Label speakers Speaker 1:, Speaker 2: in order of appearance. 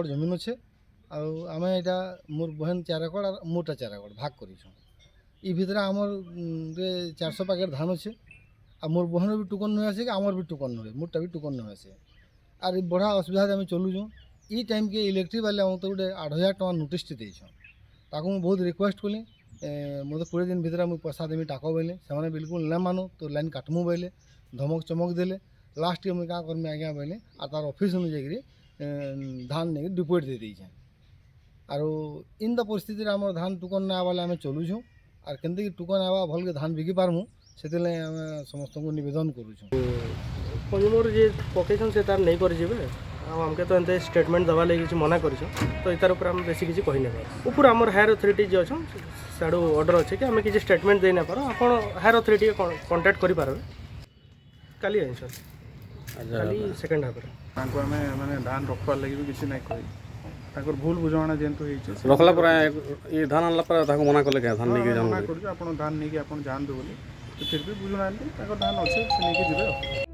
Speaker 1: एकड़ जमीन अच्छे आम यहाँ मोर बहन 4 एकड़ और मोरटा 4 एकड़ भाग कर भितर आमर 400 पैकेट धान अच्छे आ मोर बहन भी टोकन नुहे आसे आमर भी टोकन नुहे मोरटा भी टोकन नुहे आसे आर बड़ा असुविधा आम चलुँ ई टाइम के इलेक्ट्रिक वाले आम तो गोटे 8,000 टका नोटिस देछन ताकू मुझे बहुत रिक्वेस्ट कली मतलब 20 दिन भितर मुझे पैसा देवी टाक बोले से बिल्कुल न मानु तो लाइन काटमु बोले धमक चमक देले लास्ट मुझे क्या करमी आज्ञा बोले आ तार ऑफिस में जाकि धान नहीं डिपोट दे देछे आरो इन द परिस्थिति आम धान टोकन ना आवाले आम चलुँ आर केमती टोकन आवा भल के धान बिकी पारमु से आम समस्त को निवेदन करुँ
Speaker 2: कंज्यूमर जे पकेसन से तार नहीं कर जीवे आमके तो एंते स्टेटमेंट दवा लगे किसी मना कर तो यार ऊपर आम बेसी किसी कही ना ऊपर आमर हायर अथॉरिटी जो अच्छा साड़ू ऑर्डर अच्छे कि आम किसी स्टेटमेंट दे ना पार आप हायर अथॉरिटी कांटेक्ट कर पारे काली आई सर काली सेकेंड हाफ
Speaker 3: आम मैंने धान रखवार लगे भी किसी नहीं कही भूल बुझाणा जेहेतु
Speaker 4: रखला पर ये धान आनला पर मना कले क्या धान नहीं
Speaker 3: मना कर धान नहीं जातु बोली फिर भी बुझुना धान अच्छे नहीं जीवे।